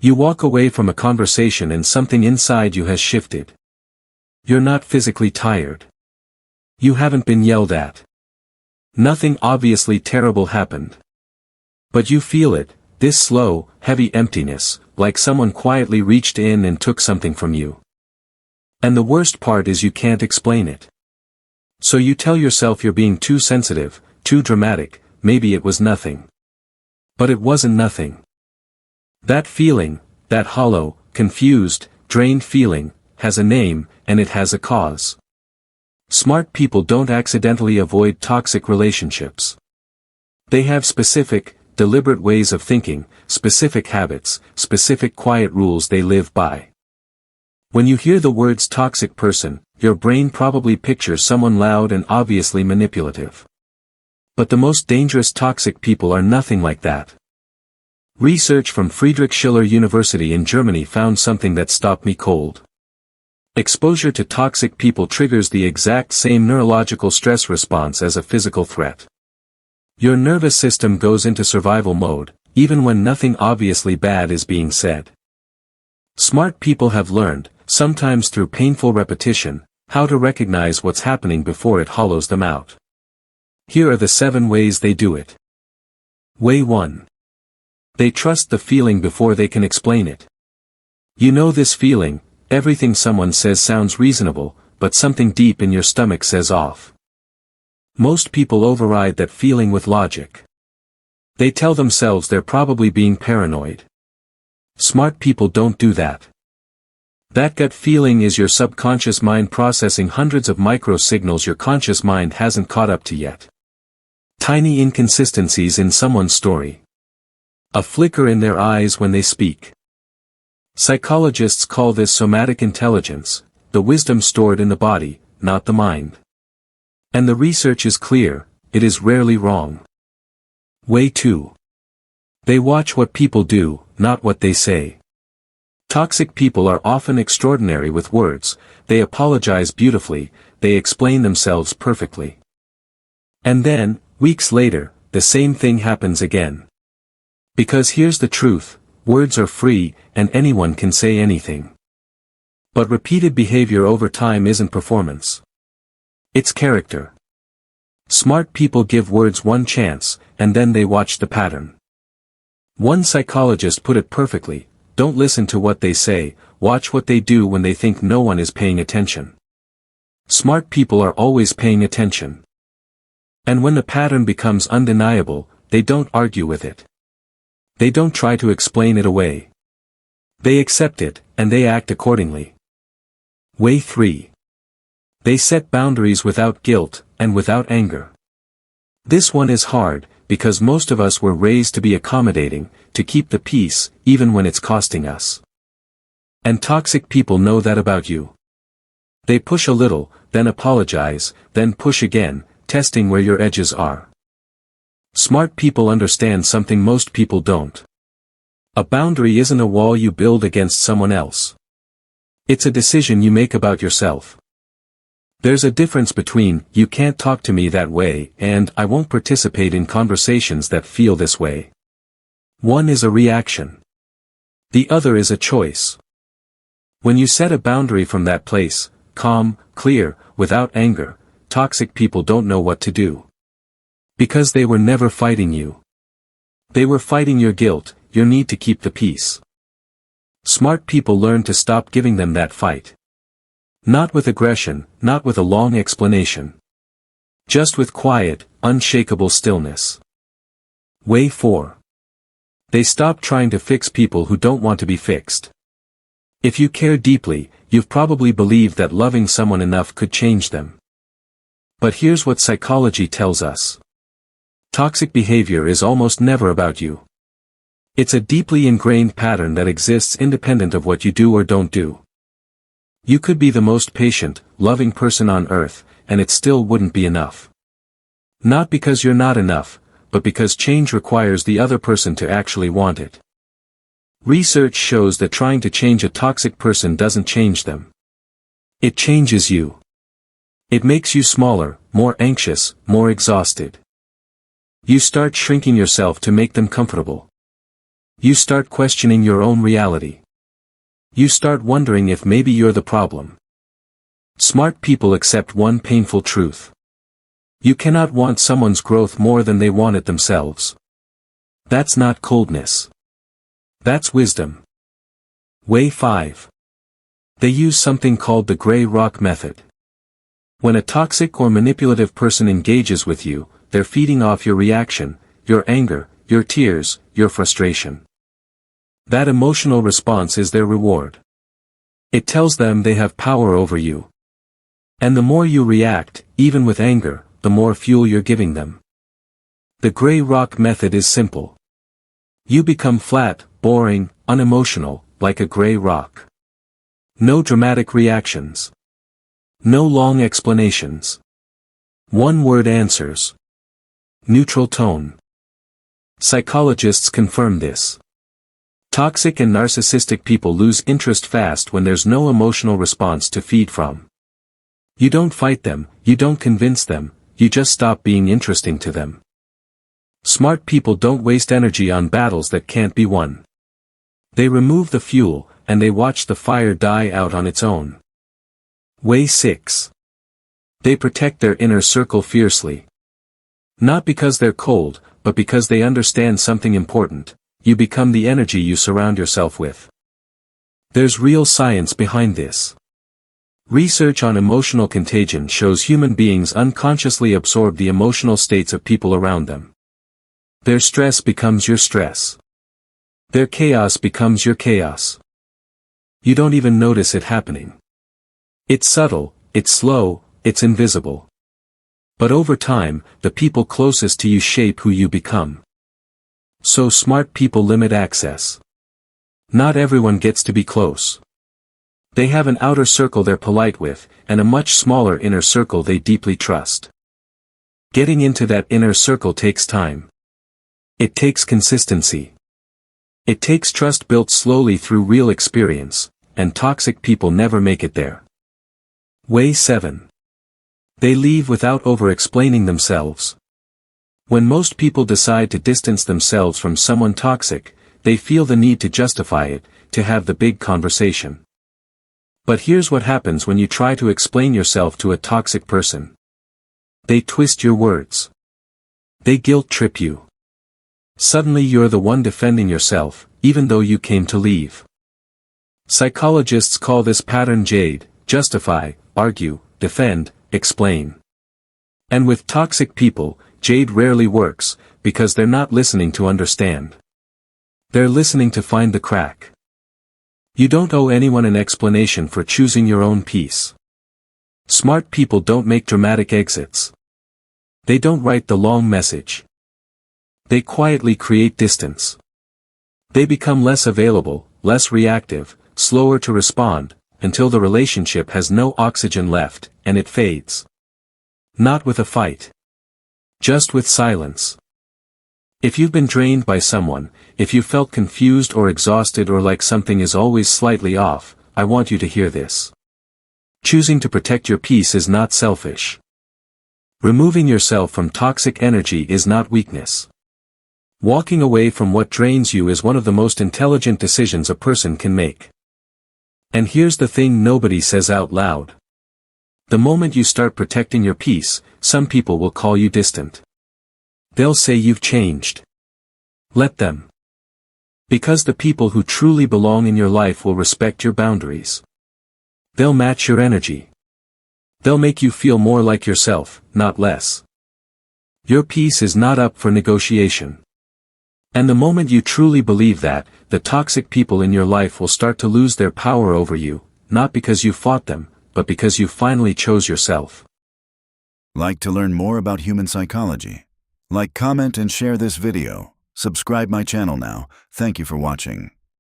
You walk away from a conversation and something inside you has shifted. You're not physically tired. You haven't been yelled at. Nothing obviously terrible happened. But you feel it, this slow, heavy emptiness, like someone quietly reached in and took something from you. And the worst part is you can't explain it. So you tell yourself you're being too sensitive, too dramatic, maybe it was nothing. But it wasn't nothing. That feeling, that hollow, confused, drained feeling, has a name, and it has a cause. Smart people don't accidentally avoid toxic relationships. They have specific, deliberate ways of thinking, specific habits, specific quiet rules they live by. When you hear the words toxic person, your brain probably pictures someone loud and obviously manipulative. But the most dangerous toxic people are nothing like that. Research from Friedrich Schiller University in Germany found something that stopped me cold. Exposure to toxic people triggers the exact same neurological stress response as a physical threat. Your nervous system goes into survival mode, even when nothing obviously bad is being said. Smart people have learned, sometimes through painful repetition, how to recognize what's happening before it hollows them out. Here are the 7 ways they do it. Way 1. They trust the feeling before they can explain it. You know this feeling, everything someone says sounds reasonable, but something deep in your stomach says off. Most people override that feeling with logic. They tell themselves they're probably being paranoid. Smart people don't do that. That gut feeling is your subconscious mind processing hundreds of micro signals your conscious mind hasn't caught up to yet. Tiny inconsistencies in someone's story. A flicker in their eyes when they speak. Psychologists call this somatic intelligence, the wisdom stored in the body, not the mind. And the research is clear, it is rarely wrong. Way 2. They watch what people do, not what they say. Toxic people are often extraordinary with words, they apologize beautifully, they explain themselves perfectly. And then, weeks later, the same thing happens again. Because here's the truth, words are free, and anyone can say anything. But repeated behavior over time isn't performance. It's character. Smart people give words one chance, and then they watch the pattern. One psychologist put it perfectly, don't listen to what they say, watch what they do when they think no one is paying attention. Smart people are always paying attention. And when the pattern becomes undeniable, they don't argue with it. They don't try to explain it away. They accept it, and they act accordingly. Way 3. They set boundaries without guilt, and without anger. This one is hard, because most of us were raised to be accommodating, to keep the peace, even when it's costing us. And toxic people know that about you. They push a little, then apologize, then push again, testing where your edges are. Smart people understand something most people don't. A boundary isn't a wall you build against someone else. It's a decision you make about yourself. There's a difference between, you can't talk to me that way, and, I won't participate in conversations that feel this way. One is a reaction. The other is a choice. When you set a boundary from that place, calm, clear, without anger, toxic people don't know what to do. Because they were never fighting you. They were fighting your guilt, your need to keep the peace. Smart people learn to stop giving them that fight. Not with aggression, not with a long explanation. Just with quiet, unshakable stillness. Way 4. They stop trying to fix people who don't want to be fixed. If you care deeply, you've probably believed that loving someone enough could change them. But here's what psychology tells us. Toxic behavior is almost never about you. It's a deeply ingrained pattern that exists independent of what you do or don't do. You could be the most patient, loving person on earth, and it still wouldn't be enough. Not because you're not enough, but because change requires the other person to actually want it. Research shows that trying to change a toxic person doesn't change them. It changes you. It makes you smaller, more anxious, more exhausted. You start shrinking yourself to make them comfortable. You start questioning your own reality. You start wondering if maybe you're the problem. Smart people accept one painful truth. You cannot want someone's growth more than they want it themselves. That's not coldness. That's wisdom. Way 5. They use something called the gray rock method. When a toxic or manipulative person engages with you, they're feeding off your reaction, your anger, your tears, your frustration. That emotional response is their reward. It tells them they have power over you. And the more you react, even with anger, the more fuel you're giving them. The gray rock method is simple. You become flat, boring, unemotional, like a gray rock. No dramatic reactions. No long explanations. One-word answers. Neutral tone. Psychologists confirm this. Toxic and narcissistic people lose interest fast when there's no emotional response to feed from. You don't fight them, you don't convince them, you just stop being interesting to them. Smart people don't waste energy on battles that can't be won. They remove the fuel, and they watch the fire die out on its own. Way 6. They protect their inner circle fiercely. Not because they're cold, but because they understand something important. You become the energy you surround yourself with. There's real science behind this. Research on emotional contagion shows human beings unconsciously absorb the emotional states of people around them. Their stress becomes your stress. Their chaos becomes your chaos. You don't even notice it happening. It's subtle, it's slow, it's invisible. But over time, the people closest to you shape who you become. So smart people limit access. Not everyone gets to be close. They have an outer circle they're polite with, and a much smaller inner circle they deeply trust. Getting into that inner circle takes time. It takes consistency. It takes trust built slowly through real experience, and toxic people never make it there. Way 7. They leave without over-explaining themselves. When most people decide to distance themselves from someone toxic, they feel the need to justify it, to have the big conversation. But here's what happens when you try to explain yourself to a toxic person. They twist your words. They guilt-trip you. Suddenly you're the one defending yourself, even though you came to leave. Psychologists call this pattern JADE: justify, argue, defend, explain. And with toxic people, JADE rarely works, because they're not listening to understand. They're listening to find the crack. You don't owe anyone an explanation for choosing your own peace. Smart people don't make dramatic exits. They don't write the long message. They quietly create distance. They become less available, less reactive, slower to respond, until the relationship has no oxygen left, and it fades. Not with a fight. Just with silence. If you've been drained by someone, if you felt confused or exhausted or like something is always slightly off, I want you to hear this. Choosing to protect your peace is not selfish. Removing yourself from toxic energy is not weakness. Walking away from what drains you is one of the most intelligent decisions a person can make. And here's the thing nobody says out loud. The moment you start protecting your peace, some people will call you distant. They'll say you've changed. Let them. Because the people who truly belong in your life will respect your boundaries. They'll match your energy. They'll make you feel more like yourself, not less. Your peace is not up for negotiation. And the moment you truly believe that, the toxic people in your life will start to lose their power over you, not because you fought them, but because you finally chose yourself. Like to learn more about human psychology? Like, comment, and share this video. Subscribe my channel now. Thank you for watching.